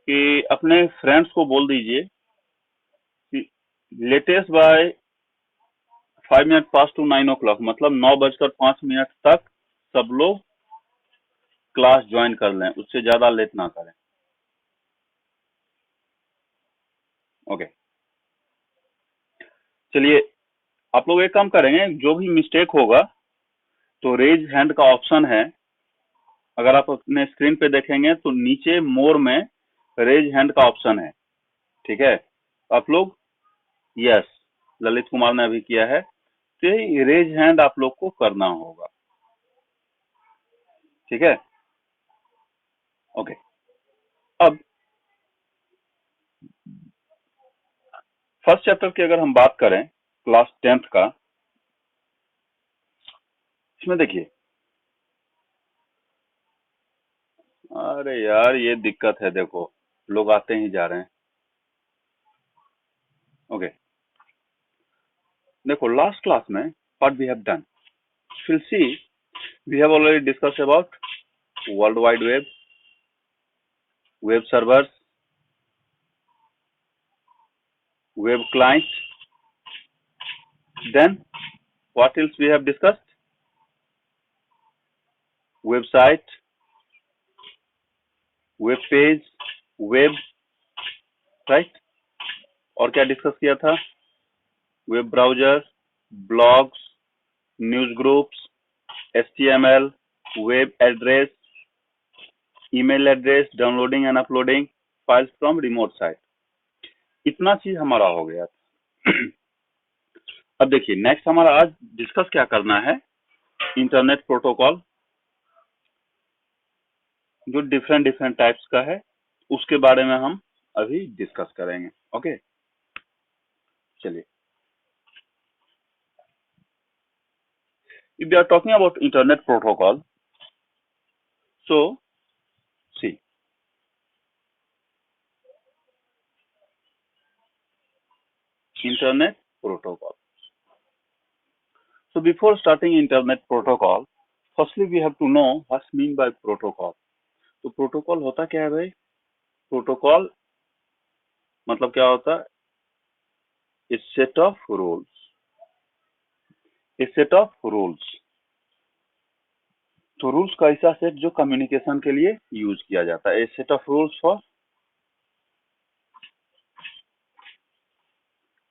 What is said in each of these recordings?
कि अपने फ्रेंड्स को बोल दीजिए कि latest by 5 minute past to 9 o'clock, मतलब 9:05 तक सब लोग क्लास ज्वाइन कर लें, उससे ज्यादा लेट ना करें। ओके, चलिए आप लोग एक काम करेंगे, जो भी मिस्टेक होगा तो रेज हैंड का ऑप्शन है, अगर आप अपने स्क्रीन पे देखेंगे तो नीचे मोर में रेज हैंड का ऑप्शन है। ठीक है, आप लोग, यस, ललित कुमार ने अभी किया है, तो ये रेज हैंड आप लोग को करना होगा। ठीक है, ओके। अब फर्स्ट चैप्टर की अगर हम बात करें क्लास 10th का, इसमें देखिए, अरे यार ये दिक्कत है, देखो लोग आते ही जा रहे हैं। ओके, देखो लास्ट क्लास में what we have done, will see, we have already discuss about world wide web, web servers, web client, then what else we have discussed, website, web page, web, right, और क्या discuss किया था, web browser, blogs, news groups, HTML, web address, email address, downloading and uploading files from remote site, इतना चीज हमारा हो गया था। अब देखिए नेक्स्ट हमारा आज डिस्कस क्या करना है, इंटरनेट प्रोटोकॉल, जो डिफरेंट डिफरेंट टाइप्स का है, उसके बारे में हम अभी डिस्कस करेंगे। ओके, चलिए, if we are talking about internet protocol, so see, internet protocol, so before starting internet protocol, firstly we have to know what's mean by protocol। तो प्रोटोकॉल होता क्या है भाई, प्रोटोकॉल मतलब क्या होता है, a set of rules, a set of rules, तो रूल्स का ऐसा सेट जो कम्युनिकेशन के लिए यूज किया जाता है, a set of rules for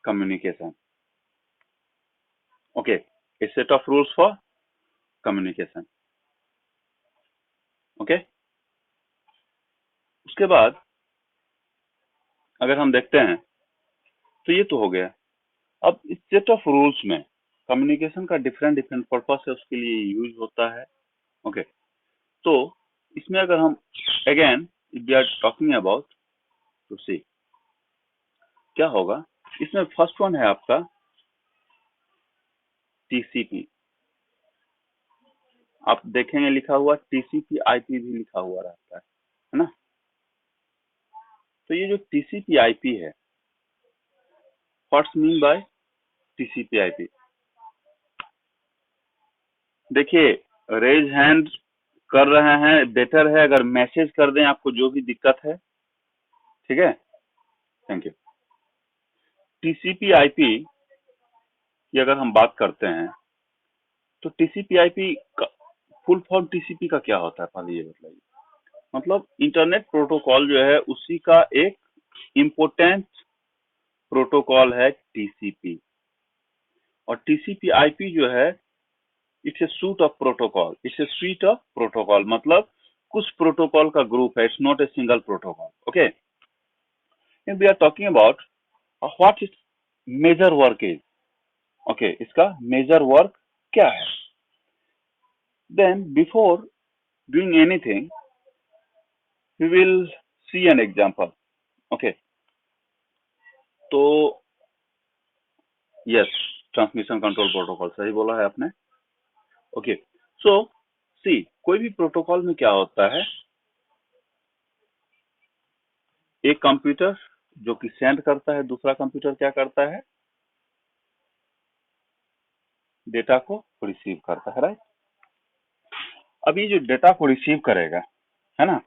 communication. Okay, a set of rules for communication. Okay, उसके बाद अगर हम देखते हैं तो ये तो हो गया। अब इस सेट ऑफ रूल्स में कम्युनिकेशन का डिफरेंट डिफरेंट पर्पस है, उसके लिए यूज होता है। ओके, तो इसमें अगर हम again if we are talking about, तो सी क्या होगा, इसमें फर्स्ट वन है आपका टीसीपी, आप देखेंगे लिखा हुआ टीसीपी आईपी भी लिखा हुआ रहता है ना। तो ये जो टीसीपी आईपी है, what's mean by TCP IP, देखिए रेज हैंड कर रहे हैं, बेटर है अगर मैसेज कर दें आपको जो भी दिक्कत है। ठीक है, थैंक यू। टीसीपी आईपी की अगर हम बात करते हैं तो टीसीपी आईपी का फुल फॉर्म टीसीपी का क्या होता है, पहले ये बताइए। मतलब इंटरनेट प्रोटोकॉल जो है उसी का एक इम्पोर्टेंट प्रोटोकॉल है टीसीपी, और टीसीपी आईपी जो है it's a suite of protocol, it's a sweet of protocol, मतलब कुछ प्रोटोकॉल का ग्रुप है, it's not a single protocol. Okay, we are talking about what is major work is. Okay, इसका major work क्या है, then before doing anything we will see an example. Okay, तो yes, transmission control protocol, सही बोला है आपने। Okay, सो सी, कोई भी प्रोटोकॉल में क्या होता है, एक कंप्यूटर जो कि सेंड करता है, दूसरा कंप्यूटर क्या करता है, डेटा को रिसीव करता है, राइट। अब ये जो डेटा को रिसीव करेगा, है ना,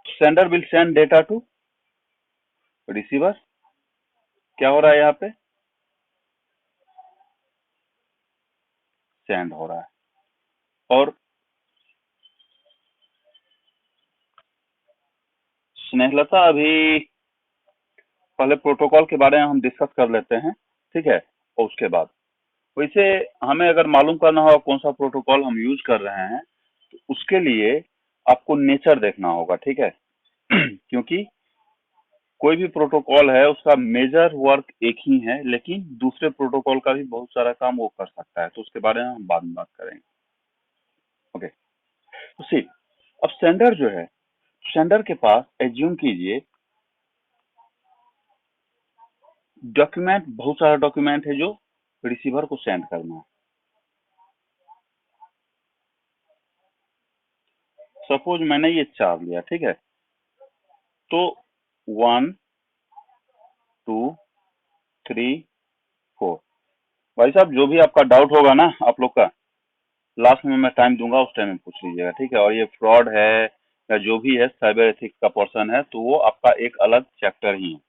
sender will send data to receiver क्या हो रहा है यहाँ पे, सेंड हो रहा है। और स्नेहलता, अभी पहले प्रोटोकॉल के बारे में हम डिस्कस कर लेते हैं, ठीक है, और उसके बाद वैसे हमें अगर मालूम करना हो कौन सा प्रोटोकॉल हम यूज कर रहे हैं, तो उसके लिए आपको नेचर देखना होगा, ठीक है। क्योंकि कोई भी प्रोटोकॉल है उसका मेजर वर्क एक ही है, लेकिन दूसरे प्रोटोकॉल का भी बहुत सारा काम वो कर सकता है, तो उसके बारे में हम बाद में बात करेंगे। ओके, तो सी, अब सेंडर जो है, सेंडर के पास एज्यूम कीजिए डॉक्यूमेंट, बहुत सारा डॉक्यूमेंट है जो रिसीवर को सेंड करना है। सपोज मैंने ये 4 लिया, ठीक है, तो 1 2 3 4। भाई साहब, जो भी आपका डाउट होगा ना आप लोग का, लास्ट में मैं टाइम दूंगा, उस टाइम में पूछ लीजिएगा, ठीक है। और ये फ्रॉड है या जो भी है साइबर एथिक्स का पोर्शन है, तो वो आपका एक अलग चैप्टर ही है,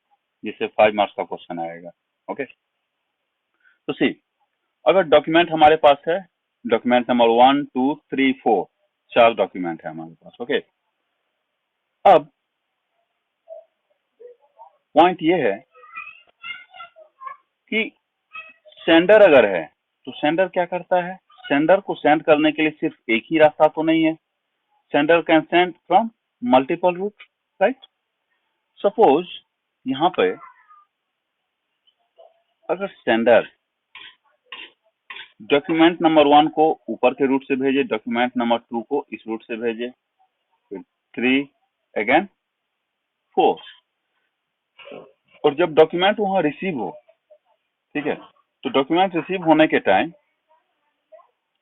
जिससे 5 मार्क्स का क्वेश्चन आएगा। ओके, तो सी, अगर डॉक्यूमेंट हमारे पास है, डॉक्यूमेंट नंबर 1 2 3 4, 4 डॉक्यूमेंट है हमारे पास। ओके, अब पॉइंट ये है कि सेंडर अगर है तो सेंडर क्या करता है, सेंडर को सेंड करने के लिए सिर्फ एक ही रास्ता तो नहीं है, sender can send from multiple route, right. Suppose यहाँ पे अगर सेंडर डॉक्यूमेंट नंबर 1 को ऊपर के रूट से भेजे, डॉक्यूमेंट नंबर 2 को इस रूट से भेजे, फिर 3 अगेन 4, और जब डॉक्यूमेंट वहां रिसीव हो, ठीक है, तो डॉक्यूमेंट रिसीव होने के टाइम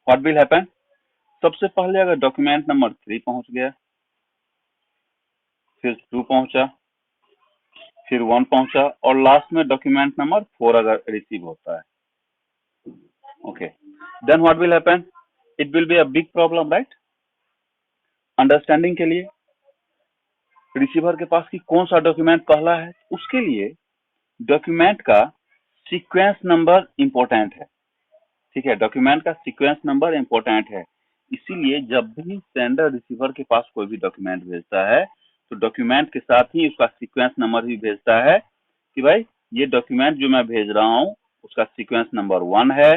व्हाट विल हैपन, सबसे पहले अगर डॉक्यूमेंट नंबर 3 पहुंच गया, फिर 2 पहुंचा, फिर 1 पहुंचा, और लास्ट में डॉक्यूमेंट नंबर 4 अगर रिसीव होता है, okay, then what will happen, it will be a big problem, right. Understanding के लिए रिसीवर के पास कि कौन सा डॉक्यूमेंट पहला है, उसके लिए डॉक्यूमेंट का सीक्वेंस नंबर इंपॉर्टेंट है, ठीक है, डॉक्यूमेंट का सीक्वेंस नंबर इंपॉर्टेंट है। इसीलिए जब भी सेंडर रिसीवर के पास कोई भी डॉक्यूमेंट भेजता है, तो डॉक्यूमेंट के साथ ही उसका सीक्वेंस नंबर भी भेजता है कि भाई ये डॉक्यूमेंट जो मैं भेज रहा हूँ उसका सीक्वेंस नंबर 1 है,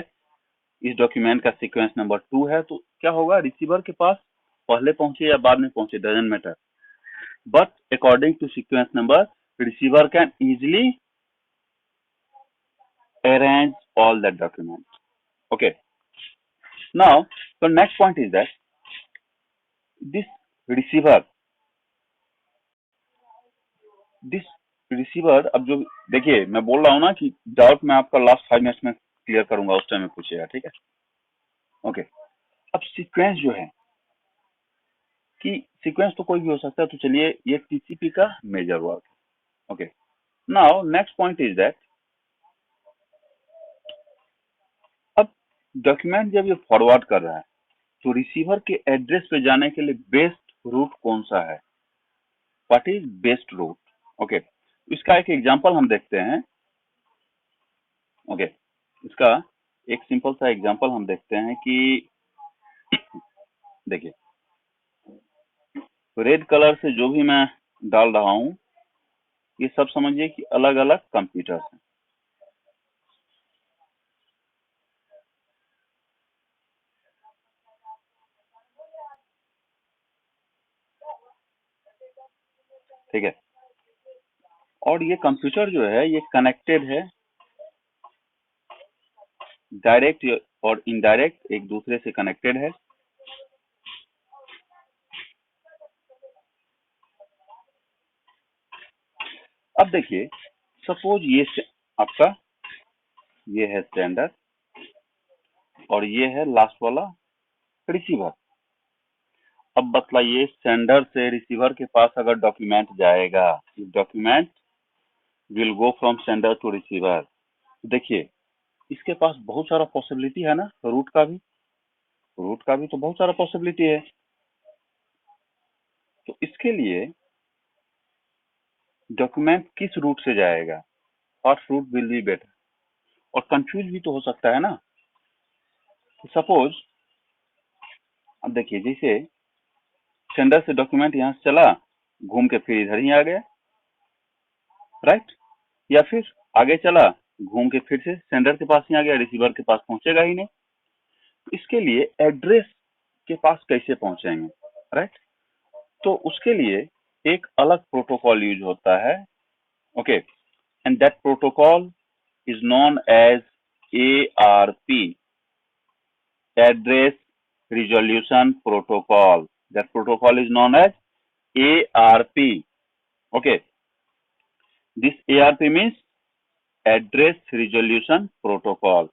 इस डॉक्यूमेंट का सीक्वेंस नंबर 2 है। तो क्या होगा, रिसीवर के पास पहले पहुंचे या बाद में पहुंचे doesn't matter, but according to sequence number, receiver can easily arrange all that document. Okay, now the next point is that this receiver this receiver, अब जो देखिए मैं बोल रहा हूँ ना कि डाउट मैं आपका लास्ट 5 मिनट्स में क्लियर करूंगा, उस टाइम में पूछिएगा, ठीक है। ओके, अब सीक्वेंस जो है कि सीक्वेंस तो कोई भी हो सकता है, तो चलिए ये टीसीपी का मेजर वर्क है। Okay, now next point is that अब डॉक्यूमेंट जब ये फॉरवर्ड कर रहा है, तो रिसीवर के एड्रेस पे जाने के लिए बेस्ट रूट कौन सा है, what is best route. Okay, इसका एक एग्जांपल हम देखते हैं। ओके, इसका एक सिंपल सा एग्जांपल हम देखते हैं कि देखिए रेड कलर से जो भी मैं डाल रहा हूं, ये सब समझिए कि अलग अलग कंप्यूटर्स हैं। ठीक है, और ये कंप्यूटर जो है ये कनेक्टेड है, डायरेक्ट और इनडायरेक्ट एक दूसरे से कनेक्टेड है। अब देखिए सपोज ये आपका ये है स्टैंडर्ड और ये है लास्ट वाला रिसीवर। अब बतलाइए सेंडर से रिसीवर के पास अगर डॉक्यूमेंट जाएगा, document will go from sender to receiver, देखिए इसके पास बहुत सारा पॉसिबिलिटी है ना, रूट का भी तो बहुत सारा पॉसिबिलिटी है। तो इसके लिए डॉक्यूमेंट किस रूट से जाएगा, what route will be better, और कंफ्यूज भी तो हो सकता है ना। सपोज अब देखिए, जैसे सेंडर से डॉक्यूमेंट यहाँ से चला, घूम के फिर इधर ही आ गया, राइट, या फिर आगे चला, घूम के फिर से सेंडर के पास ही आ गया, रिसीवर के पास पहुंचेगा ही नहीं। इसके लिए एड्रेस के पास कैसे पहुंचेंगे, राइट, तो उसके लिए एक अलग प्रोटोकॉल यूज होता है, okay, and that protocol is known as ARP, address resolution protocol. That protocol is known as ARP. Okay, this ARP means address resolution protocol.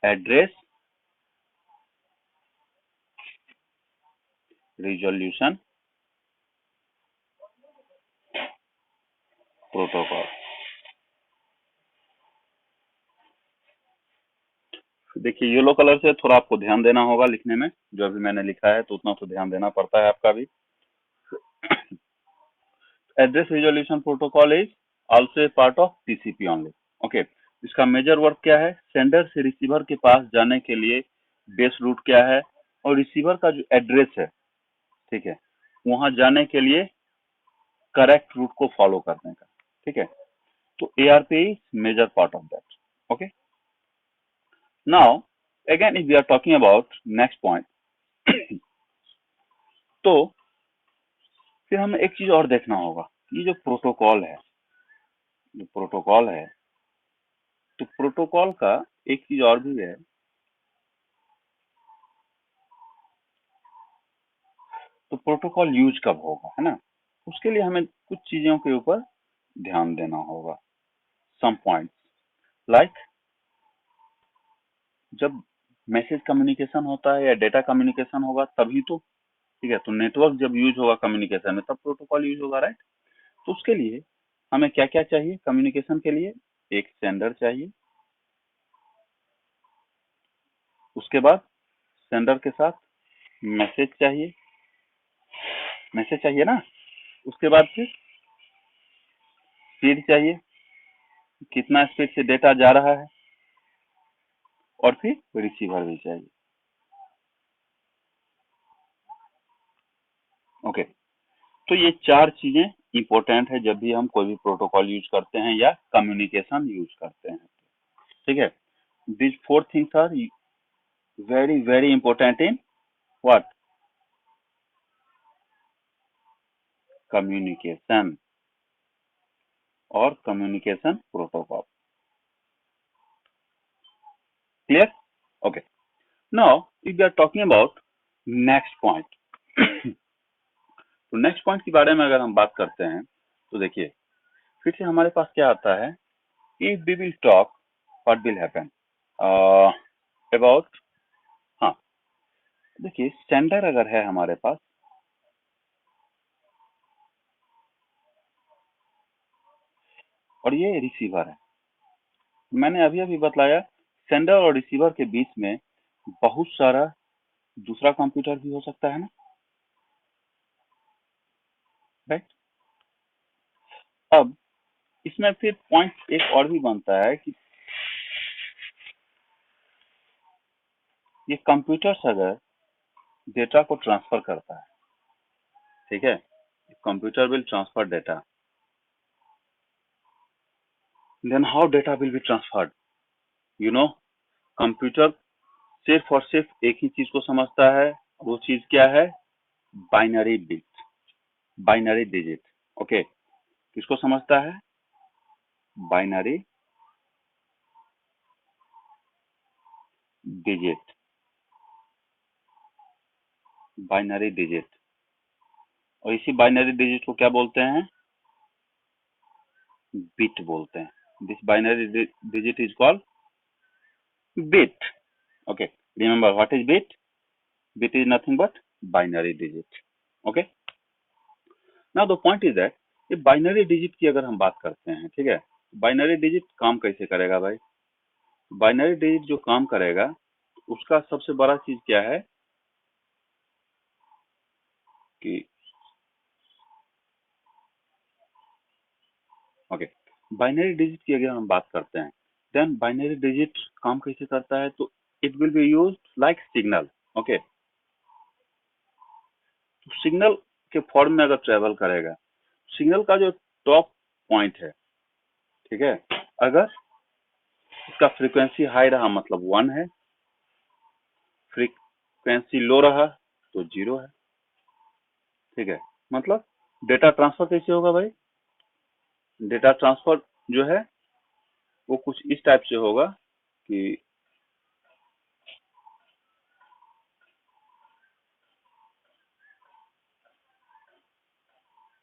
Address resolution protocol. देखिए येलो कलर से थोड़ा आपको ध्यान देना होगा लिखने में, जो अभी मैंने लिखा है तो उतना तो ध्यान देना पड़ता है आपका भी। Address resolution protocol is also a part of TCP only, okay. इसका मेजर वर्क क्या है, सेंडर से रिसीवर के पास जाने के लिए बेस रूट क्या है, और रिसीवर का जो एड्रेस है, ठीक है, वहां जाने के लिए करेक्ट रूट को फॉलो करने का, ठीक है। तो ARP is major part of that, okay. Now again if we are talking about next point, तो फिर हमें एक चीज और देखना होगा, ये जो प्रोटोकॉल है, तो प्रोटोकॉल का एक चीज और भी है, तो प्रोटोकॉल यूज कब होगा, है ना, उसके लिए हमें कुछ चीजों के ऊपर ध्यान देना होगा। सम पॉइंट्स लाइक जब मैसेज कम्युनिकेशन होता है या डेटा कम्युनिकेशन होगा तभी तो, ठीक है, तो नेटवर्क जब यूज होगा कम्युनिकेशन में तब प्रोटोकॉल यूज होगा, राइट। तो उसके लिए हमें क्या क्या चाहिए कम्युनिकेशन के लिए, एक सेंडर चाहिए, उसके बाद सेंडर के साथ मैसेज चाहिए, ना, उसके बाद फिर स्पीड चाहिए, कितना स्पीड से डेटा जा रहा है, और फिर रिसीवर भी चाहिए, ओके। तो ये चार चीजें इंपॉर्टेंट है जब भी हम कोई भी प्रोटोकॉल यूज करते हैं या कम्युनिकेशन यूज करते हैं, ठीक है। This four things are very very important in what, communication और communication protocol, clear, okay. Now if we are talking about next point, तो नेक्स्ट पॉइंट के बारे में अगर हम बात करते हैं तो देखिए फिर से हमारे पास क्या आता है, if we will talk what will happen about, हाँ, देखिए सेंडर अगर है हमारे पास, और ये रिसीवर है, मैंने अभी अभी बतलाया सेंडर और रिसीवर के बीच में बहुत सारा दूसरा कंप्यूटर भी हो सकता है ना, राइट। अब इसमें फिर पॉइंट एक और भी बनता है कि ये कंप्यूटर्स अगर डेटा को ट्रांसफर करता है, ठीक है, computer will transfer data, then how data will be transferred, you know, computer सिर्फ और सिर्फ एक ही चीज को समझता है, वो चीज क्या है, binary bit, binary digit, okay. किसको समझता है, बाइनरी डिजिट, बाइनरी डिजिट, और इसी बाइनरी डिजिट को क्या बोलते हैं, बिट बोलते हैं। This binary digit is called bit, okay, remember what is bit is nothing but binary digit, okay। now the point is that ये बाइनरी डिजिट की अगर हम बात करते हैं, ठीक है, बाइनरी डिजिट काम कैसे करेगा भाई, बाइनरी डिजिट जो काम करेगा उसका सबसे बड़ा चीज क्या है, कि ओके, बाइनरी डिजिट की अगर हम बात करते हैं, देन बाइनरी डिजिट काम कैसे करता है, तो it will be used like signal. Okay, signal के फॉर्म में अगर ट्रेवल करेगा, सिग्नल का जो टॉप पॉइंट है, ठीक है, अगर इसका फ्रीक्वेंसी हाई रहा मतलब 1 है, फ्रीक्वेंसी लो रहा तो 0 है, ठीक है। मतलब डेटा ट्रांसफर कैसे होगा भाई, डेटा ट्रांसफर जो है वो कुछ इस टाइप से होगा कि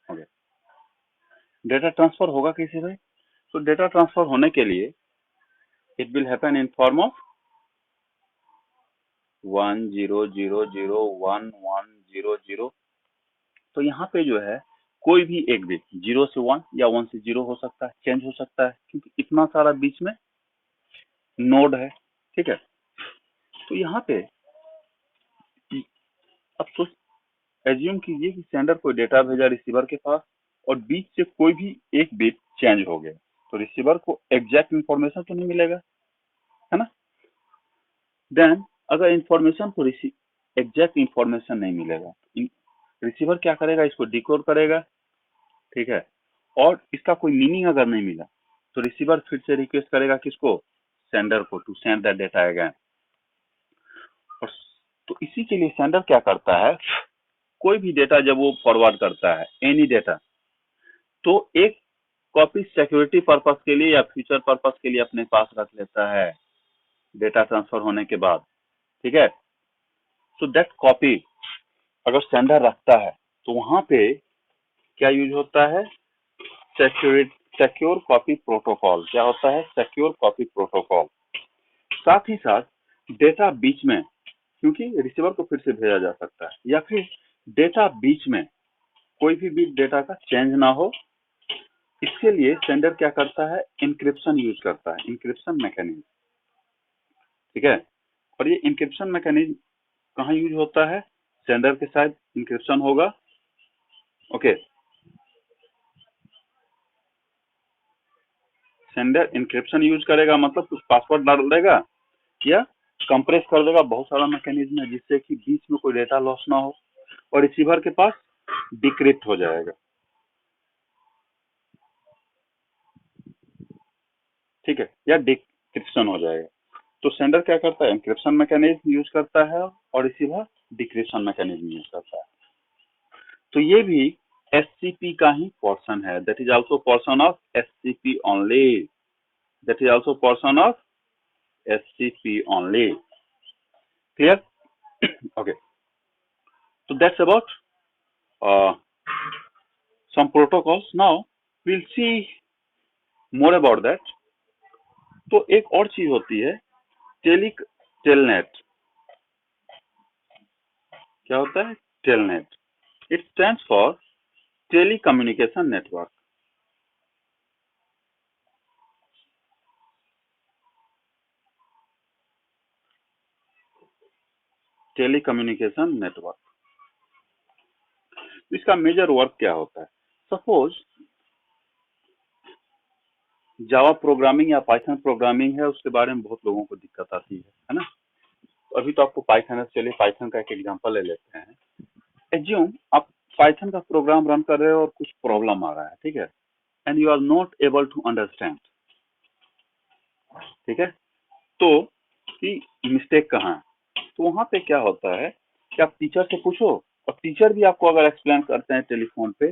ओके, डेटा ट्रांसफर होगा कैसे भाई, तो डेटा ट्रांसफर होने के लिए it will happen in form of 1 0 0 0 1 1 0 0। तो यहाँ पे जो है कोई भी एक बिट 0 से 1 या 1 से 0 हो सकता है, चेंज हो सकता है, क्योंकि इतना सारा बीच में नोड है, ठीक है। तो यहाँ पे अब तो एज्यूम कीजिए कि सेंडर कोई डेटा भेजा रिसीवर के पास और बीच से कोई भी एक बिट चेंज हो गया, तो रिसीवर को एग्जैक्ट इंफॉर्मेशन तो नहीं मिलेगा, है ना। देन अगर इंफॉर्मेशन को एग्जैक्ट इंफॉर्मेशन नहीं मिलेगा, रिसीवर क्या करेगा, इसको डिकोड करेगा, ठीक है। और इसका कोई मीनिंग अगर नहीं मिला तो रिसीवर फिर से रिक्वेस्ट करेगा किसको, सेंडर को, to send that data again. और तो इसी के लिए सेंडर क्या करता है, कोई भी डेटा जब वो फॉरवर्ड करता है, एनी डेटा, तो एक कॉपी सिक्योरिटी पर्पस के लिए या फ्यूचर पर्पस के लिए अपने पास रख लेता है डेटा ट्रांसफर होने के बाद, ठीक है। सो दैट कॉपी अगर सेंडर रखता है तो वहां पे क्या यूज होता है, सिक्योर कॉपी प्रोटोकॉल। क्या होता है, सिक्योर कॉपी प्रोटोकॉल। साथ ही साथ डेटा बीच में, क्योंकि रिसीवर को फिर से भेजा जा सकता है, या फिर डेटा बीच में कोई भी डेटा का चेंज ना हो, इसके लिए सेंडर क्या करता है, इंक्रिप्शन यूज करता है, इंक्रिप्शन मैकेनिज्म, ठीक है। और ये इंक्रिप्शन मैकेनिज्म कहाँ यूज होता है, सेंडर के साथ इंक्रिप्शन होगा, ओके। सेंडर इंक्रिप्शन यूज करेगा मतलब कुछ पासवर्ड डाल देगा या कंप्रेस कर देगा, बहुत सारा मैकेनिज्म है जिससे कि बीच में कोई डेटा लॉस ना हो और रिसीवर के पास डिक्रिप्ट हो जाएगा, ठीक है, या डिक्रिप्शन हो जाएगा। तो सेंडर क्या करता है, इंक्रिप्शन मैकेनिज्म यूज करता है और रिसीवर डिक्रिप्शन मैकेनिज्म यूज करता है। तो ये भी एससीपी का ही पोर्शन है, that is also portion of SCP only, that is also portion of SCP only, clear, okay. So that's about uh, some protocols. Now we'll see more about that. तो एक और चीज होती है टेलनेट। क्या होता है, telnet, it stands for tele communication network. Tele communication network, इसका मेजर वर्क क्या होता है, सपोज जावा प्रोग्रामिंग या पाइथन प्रोग्रामिंग है, उसके बारे में बहुत लोगों को दिक्कत आती है ना। अभी तो आपको पाइथन है, चलिए पाइथन का एक एग्जांपल ले लेते हैं। एज्यूम आप पाइथन का प्रोग्राम रन कर रहे हो और कुछ प्रॉब्लम आ रहा है, ठीक है, and you are not able to understand, ठीक है, तो कि मिस्टेक कहाँ है। तो वहां पे क्या होता है कि आप टीचर से पूछो, और टीचर भी आपको अगर एक्सप्लेन करते हैं टेलीफोन पे,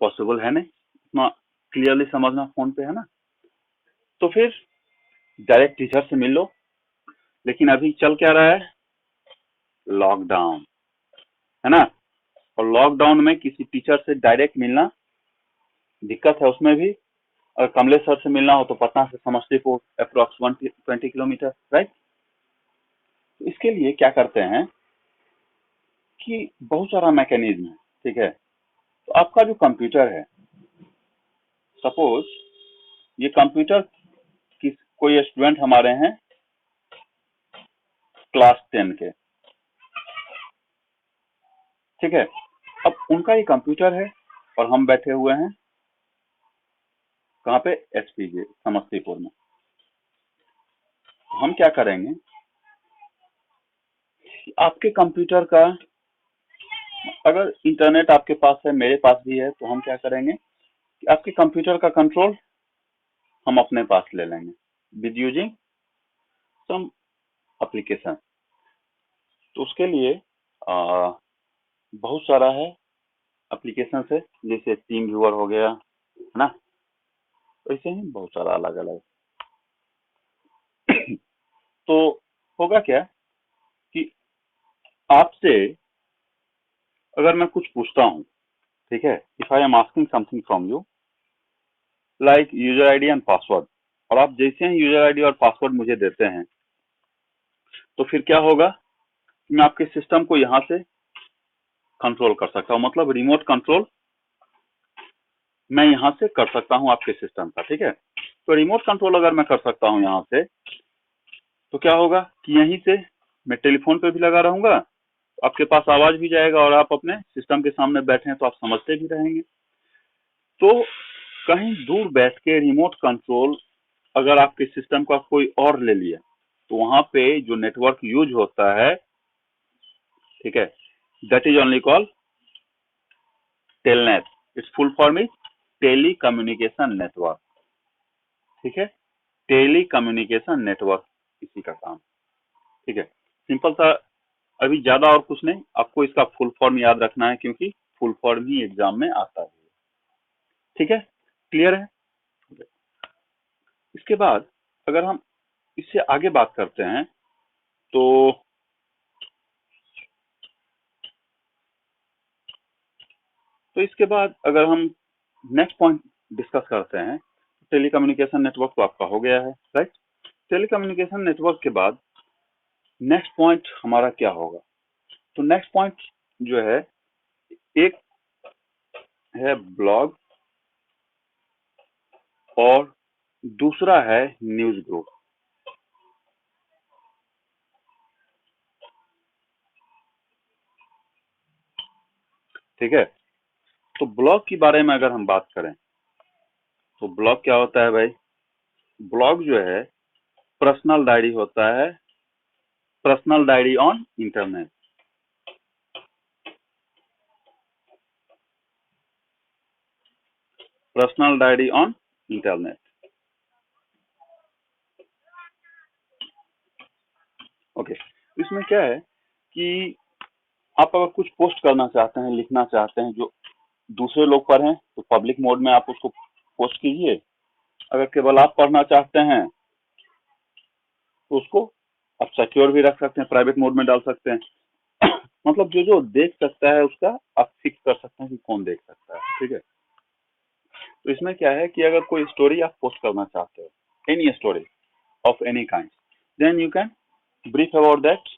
पॉसिबल है नहीं इतना क्लियरली समझना फोन पे, है ना। तो फिर डायरेक्ट टीचर से मिल लो, लेकिन अभी चल क्या रहा है, लॉकडाउन, है ना। और लॉकडाउन में किसी टीचर से डायरेक्ट मिलना दिक्कत है, उसमें भी अगर कमलेश सर से मिलना हो तो पटना से समस्तीपुर अप्रोक्स 120 किलोमीटर, राइट। तो इसके लिए क्या करते हैं कि बहुत सारा मैकेनिज्म है, ठीक है। तो आपका जो कंप्यूटर है, सपोज ये कंप्यूटर किस कोई स्टूडेंट हमारे हैं क्लास 10 के, ठीक है। अब उनका ये कंप्यूटर है और हम बैठे हुए हैं कहाँ पे, एसपीजे समस्तीपुर में। हम क्या करेंगे, आपके कंप्यूटर का अगर इंटरनेट आपके पास है, मेरे पास भी है, तो हम क्या करेंगे कि आपके कंप्यूटर का कंट्रोल हम अपने पास ले लेंगे विद यूजिंग सम एप्लीकेशन। तो उसके लिए बहुत सारा है एप्लीकेशन है, जैसे टीम व्यूअर हो गया, है ना, वैसे ही बहुत सारा अलग अलग। तो होगा क्या कि आपसे अगर मैं कुछ पूछता हूँ, ठीक है, if I am asking something from you like user ID and password, और आप जैसे ही यूजर आईडी और पासवर्ड मुझे देते हैं, तो फिर क्या होगा कि मैं आपके सिस्टम को यहाँ से कंट्रोल कर सकता हूँ, मतलब रिमोट कंट्रोल मैं यहाँ से कर सकता हूँ आपके सिस्टम का। ठीक है, तो रिमोट कंट्रोल अगर मैं कर सकता हूँ यहाँ से, तो क्या होगा कि यहीं से मैं टेलीफोन पे भी लगा रहूंगा, आपके पास आवाज भी जाएगा और आप अपने सिस्टम के सामने बैठे हैं तो आप समझते भी रहेंगे। तो कहीं दूर बैठ के रिमोट कंट्रोल अगर आपके सिस्टम का कोई और ले लिया, तो वहां पे जो नेटवर्क यूज होता है, ठीक है, that is only call telnet. Its full form is tele communication network. ठीक है, टेली कम्युनिकेशन नेटवर्क इसी का काम। ठीक है, सिंपल सा, अभी ज्यादा और कुछ नहीं, आपको इसका फुल फॉर्म याद रखना है क्योंकि फुल फॉर्म ही एग्जाम में आता है। ठीक है, क्लियर है। इसके बाद अगर हम इससे आगे बात करते हैं तो इसके बाद अगर हम नेक्स्ट पॉइंट डिस्कस करते हैं, टेलीकम्युनिकेशन नेटवर्क तो आपका हो गया है, राइट। टेलीकम्युनिकेशन नेटवर्क के बाद नेक्स्ट पॉइंट हमारा क्या होगा, तो नेक्स्ट पॉइंट जो है, एक है ब्लॉग और दूसरा है न्यूज ग्रुप। ठीक है, तो ब्लॉग के बारे में अगर हम बात करें तो ब्लॉग क्या होता है भाई, ब्लॉग जो है पर्सनल डायरी होता है, personal diary on internet. Personal diary on internet. Okay, इसमें क्या है कि आप अगर कुछ पोस्ट करना चाहते हैं, लिखना चाहते हैं जो दूसरे लोग पर हैं, तो पब्लिक मोड में आप उसको पोस्ट कीजिए। अगर केवल आप पढ़ना चाहते हैं तो उसको आप सिक्योर भी रख सकते हैं, प्राइवेट मोड में डाल सकते हैं। मतलब जो जो देख सकता है उसका आप फिक्स कर सकते हैं कि कौन देख सकता है। ठीक है, तो इसमें क्या है कि अगर कोई स्टोरी आप पोस्ट करना चाहते हो, any story of any kind, then you can brief about that,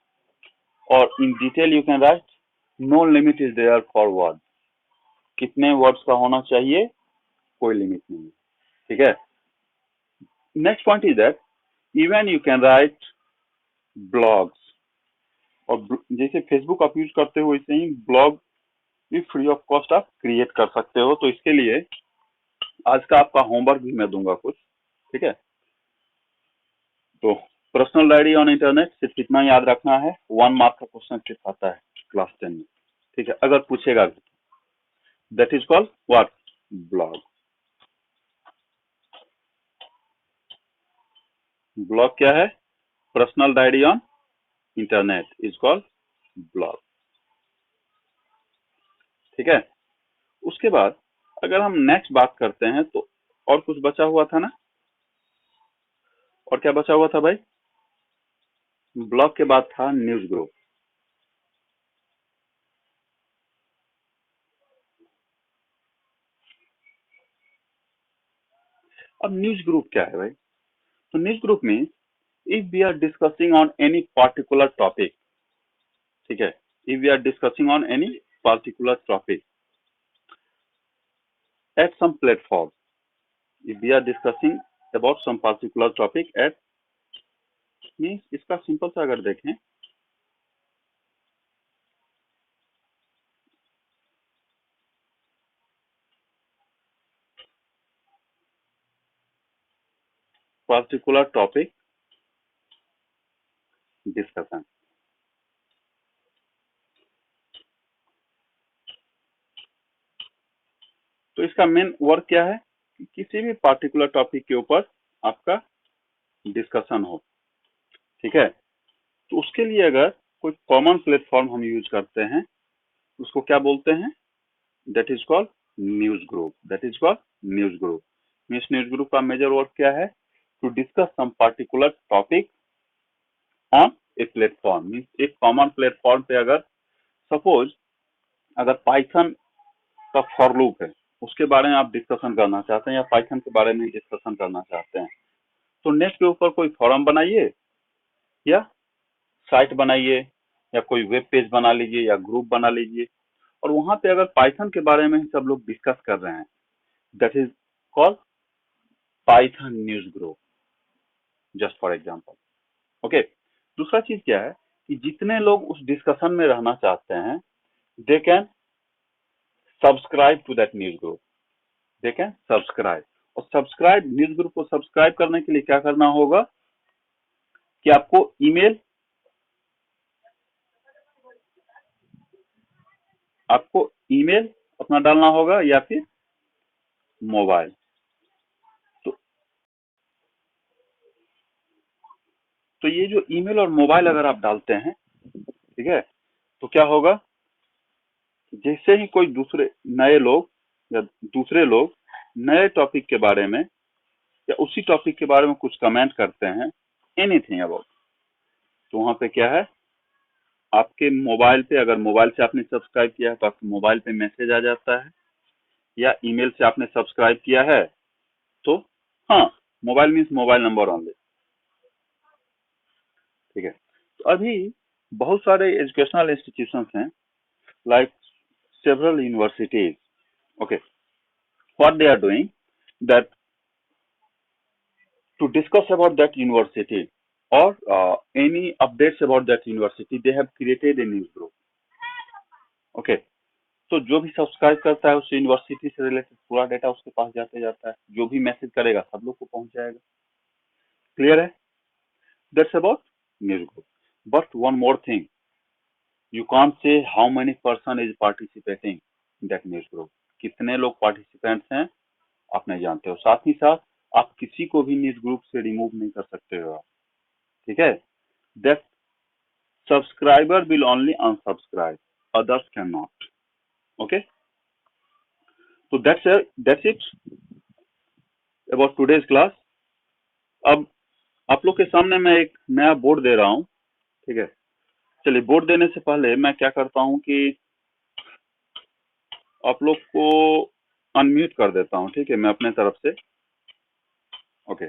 और in detail you can write no limit is there for word. कितने वर्ड्स का होना चाहिए, कोई लिमिट नहीं है। ठीक है, next point is that even you can write blogs, और जैसे फेसबुक आप यूज करते हो वैसे ही ब्लॉग भी फ्री ऑफ कॉस्ट आप क्रिएट कर सकते हो। तो इसके लिए आज का आपका होमवर्क भी मैं दूंगा कुछ। ठीक है, तो पर्सनल डायरी ऑन इंटरनेट सिर्फ इतना याद रखना है, 1 मार्क का क्वेश्चन सिर्फ आता है क्लास 10 में। ठीक है, अगर पूछेगा भी, that is called what, blog. Blog क्या है, personal diary on internet is called blog. ठीक है, उसके बाद अगर हम नेक्स्ट बात करते हैं तो और कुछ बचा हुआ था ना, और क्या बचा हुआ था भाई, ब्लॉग के बाद था न्यूज ग्रुप। अब न्यूज ग्रुप क्या है भाई, तो न्यूज ग्रुप में if we are discussing on any particular topic, ठीक है, if we are discussing on any particular topic at some platform, if we are discussing about some particular topic at, means इसका simple सा अगर देखें, particular topic discussion. तो इसका main work क्या है कि किसी भी पार्टिकुलर टॉपिक के ऊपर आपका डिस्कशन हो, ठीक है। तो उसके लिए अगर कोई कॉमन प्लेटफॉर्म हम यूज करते हैं उसको क्या बोलते हैं, that is called news group. That is called news group. Means news group का मेजर वर्क क्या है, to discuss some particular topic on a platform. Means एक कॉमन प्लेटफॉर्म पे अगर सपोज अगर पाइथन का फॉर लूप है उसके बारे में आप डिस्कशन करना चाहते हैं या पाइथन के बारे में डिस्कशन करना चाहते हैं, तो नेट के ऊपर कोई फॉरम बनाइए या साइट बनाइए या कोई वेब पेज बना लीजिए या ग्रुप बना लीजिए, और वहां पे अगर पाइथन के बारे में ही सब लोग डिस्कस कर रहे हैं, that is called Python news group, just for example. Okay. दूसरा चीज क्या है कि जितने लोग उस डिस्कशन में रहना चाहते हैं they can subscribe to that news group. They can subscribe, और सब्सक्राइब न्यूज ग्रुप को सब्सक्राइब करने के लिए क्या करना होगा कि आपको ईमेल अपना डालना होगा या फिर मोबाइल। तो ये जो ईमेल और मोबाइल अगर आप डालते हैं, ठीक है, तो क्या होगा, जैसे ही कोई नए लोग या दूसरे लोग नए टॉपिक के बारे में या उसी टॉपिक के बारे में कुछ कमेंट करते हैं, एनीथिंग अबाउट, तो वहां पे क्या है, आपके मोबाइल पे, अगर मोबाइल से आपने सब्सक्राइब किया है तो आपके मोबाइल पे मैसेज आ जाता है, या ईमेल से आपने सब्सक्राइब किया है तो हाँ, mobile means mobile number only, ठीक है। तो अभी बहुत सारे एजुकेशनल इंस्टीट्यूशंस हैं, like several universities, okay, what they are doing, that to discuss about that university or any updates about that university, they have created a news group, okay। तो जो भी सब्सक्राइब करता है उस यूनिवर्सिटी से related पूरा data उसके पास जाते जाता है, जो भी मैसेज करेगा सब लोग को पहुंच जाएगा। क्लियर है? That's about news group. But one more thing, you can't say how many person is participating in that news group. कितने लोग पार्टिसिपेंट्स हैं आप नहीं जानते हो। साथ ही साथ आप किसी को भी न्यूज ग्रुप से रिमूव नहीं कर सकते हो आप, ठीक है। That subscriber will only unsubscribe, others can not, okay. तो that's it about today's class. अब आप लोग के सामने मैं एक नया बोर्ड दे रहा हूँ, ठीक है। चलिए, बोर्ड देने से पहले मैं क्या करता हूँ कि आप लोग को अनम्यूट कर देता हूँ, ठीक है, मैं अपने तरफ से, ओके।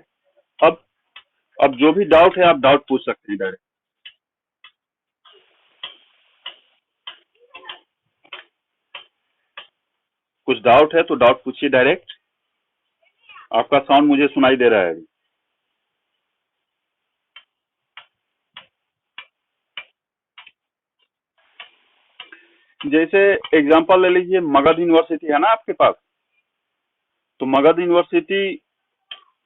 अब जो भी डाउट है आप डाउट पूछ सकते हैं डायरेक्ट। कुछ डाउट है तो डाउट पूछिए डायरेक्ट। आपका साउंड मुझे सुनाई दे रहा है अभी। जैसे एग्जांपल ले लीजिए, मगध यूनिवर्सिटी है ना आपके पास, तो मगध यूनिवर्सिटी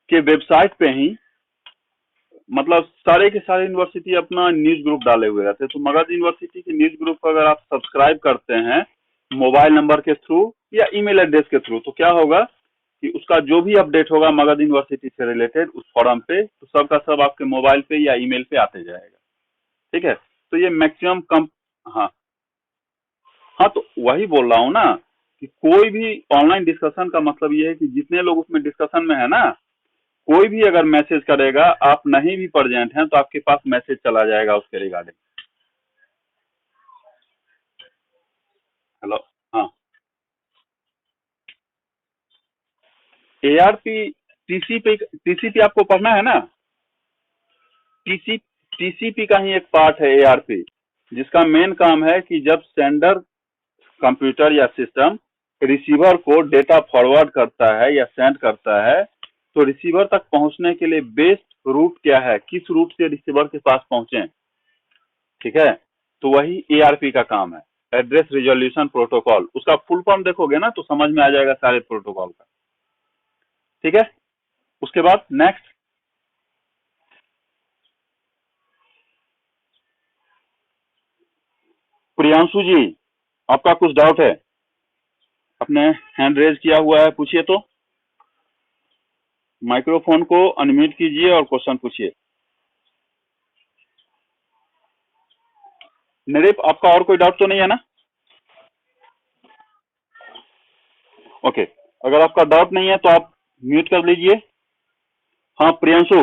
के वेबसाइट पे ही मतलब सारे के सारे यूनिवर्सिटी अपना न्यूज ग्रुप डाले हुए रहते हैं। तो मगध यूनिवर्सिटी के न्यूज ग्रुप को अगर आप सब्सक्राइब करते हैं मोबाइल नंबर के थ्रू या ईमेल एड्रेस के थ्रू, तो क्या होगा कि उसका जो भी अपडेट होगा मगध यूनिवर्सिटी से रिलेटेड उस फोरम पे, तो सब का सब आपके मोबाइल पे या ईमेल पे आते जाएगा, ठीक है। तो ये मैक्सिमम कम, हाँ हाँ, तो वही बोल रहा हूँ ना कि कोई भी ऑनलाइन डिस्कशन का मतलब ये है कि जितने लोग उसमें डिस्कशन में है ना, कोई भी अगर मैसेज करेगा, आप नहीं भी प्रेजेंट हैं तो आपके पास मैसेज चला जाएगा उसके रिगार्डिंग। हेलो, हाँ। एआरपी, टीसीपी आपको पढ़ना है ना, टीसी टीसीपी का ही एक पार्ट है एआरपी, जिसका मेन काम है कि जब सेंडर कंप्यूटर या सिस्टम रिसीवर को डेटा फॉरवर्ड करता है या सेंड करता है, तो रिसीवर तक पहुंचने के लिए बेस्ट रूट क्या है, किस रूट से रिसीवर के पास पहुंचे, ठीक है। तो वही एआरपी का काम है, एड्रेस रिजोल्यूशन प्रोटोकॉल। उसका फुल फॉर्म देखोगे ना तो समझ में आ जाएगा सारे प्रोटोकॉल का, ठीक है। उसके बाद नेक्स्ट, प्रियांशु जी, आपका कुछ डाउट है? आपने हैंड रेज किया हुआ है, पूछिए तो। माइक्रोफोन को अनम्यूट कीजिए और क्वेश्चन पूछिए। नरेश, आपका और कोई डाउट तो नहीं है ना? ओके, अगर आपका डाउट नहीं है तो आप म्यूट कर लीजिए। हाँ प्रियांशु,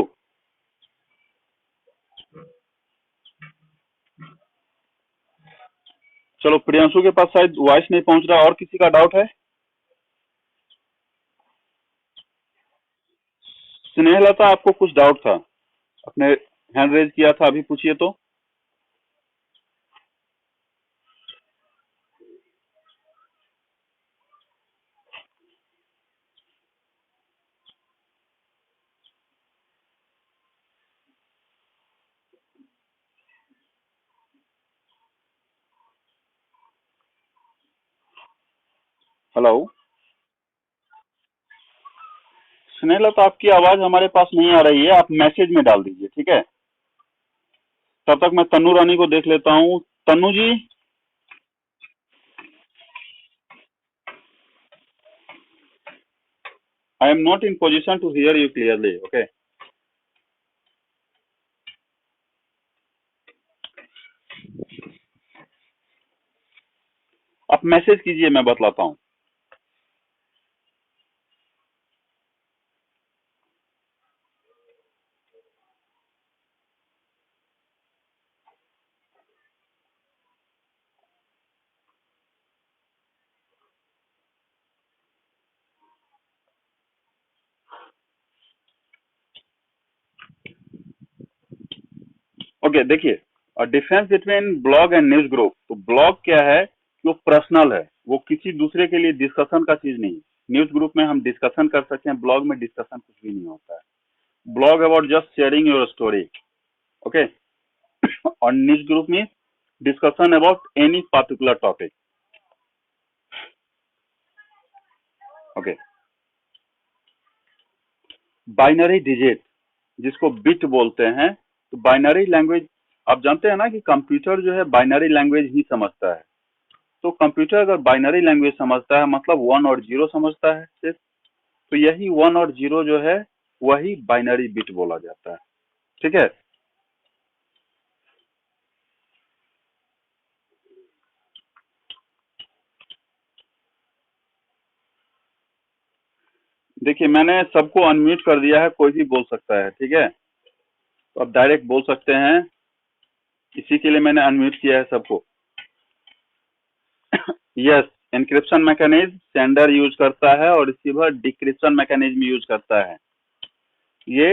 चलो प्रियांशु के पास शायद वॉइस नहीं पहुंच रहा, और किसी का डाउट है? स्नेहलता, आपको कुछ डाउट था, आपने हैंड रेज किया था, अभी पूछिए तो। हेलो स्नेहलता, आपकी आवाज हमारे पास नहीं आ रही है, आप मैसेज में डाल दीजिए, ठीक है? तब तक मैं तन्नू रानी को देख लेता हूँ। Tannu ji, I am not in position to hear you clearly, okay? आप मैसेज कीजिए, मैं बतलाता हूँ। ओके, देखिए, difference between blog and news group. तो ब्लॉग क्या है कि वो पर्सनल है, वो किसी दूसरे के लिए डिस्कशन का चीज नहीं है। न्यूज ग्रुप में हम डिस्कशन कर सकते हैं, ब्लॉग में डिस्कशन कुछ भी नहीं होता है। Blog about just sharing your story, okay? और न्यूज ग्रुप में discussion about any particular topic, okay? Binary digit, जिसको बिट बोलते हैं, तो बाइनरी लैंग्वेज, आप जानते हैं ना कि कंप्यूटर जो है बाइनरी लैंग्वेज ही समझता है। तो कंप्यूटर अगर बाइनरी लैंग्वेज समझता है मतलब 1 और 0 समझता है सिर्फ, तो यही 1 और 0 जो है वही बाइनरी बिट बोला जाता है, ठीक है? देखिए, मैंने सबको अनम्यूट कर दिया है, कोई भी बोल सकता है, ठीक है? तो आप डायरेक्ट बोल सकते हैं, इसी के लिए मैंने अनम्यूट किया है सबको। Yes, encryption mechanism sender use करता है और रिसीवर डिक्रिप्शन मैकेनिज्म यूज करता है। ये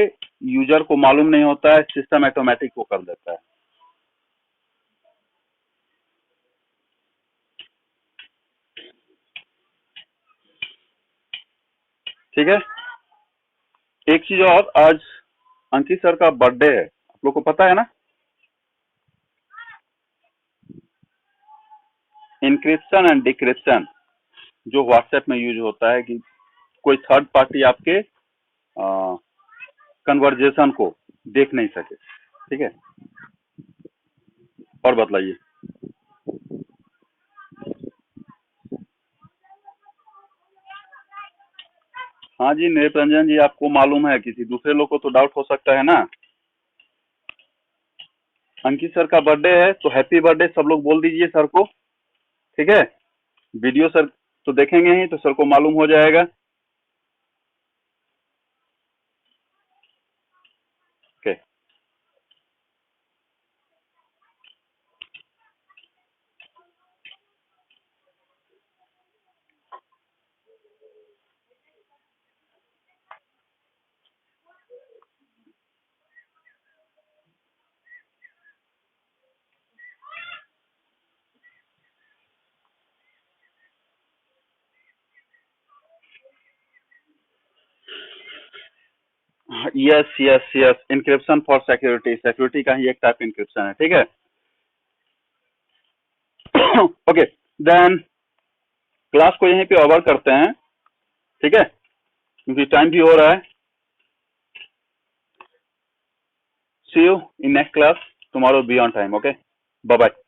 यूजर को मालूम नहीं होता है, सिस्टम ऑटोमेटिक वो कर देता है। ठीक है, एक चीज और, आज अंकित सर का बर्थडे है, आप लोग को पता है ना? इंक्रिप्शन एंड डिक्रिप्शन जो व्हाट्सएप में यूज होता है कि कोई थर्ड पार्टी आपके कन्वर्जेशन को देख नहीं सके, ठीक है? और बतलाइए। हाँ जी निरंजन जी, आपको मालूम है, किसी दूसरे लोग को तो डाउट हो सकता है ना। अंकित सर का बर्थडे है तो हैप्पी बर्थडे सब लोग बोल दीजिए सर को, ठीक है? वीडियो सर तो देखेंगे ही, तो सर को मालूम हो जाएगा। Okay, yes yes yes, encryption for security, security का ही एक टाइप इंक्रिप्शन है, ठीक है? ओके, देन क्लास को यहीं पे ओवर करते हैं, ठीक है? क्योंकि टाइम भी हो रहा है। See you in next class tomorrow be on time, okay? Bye bye.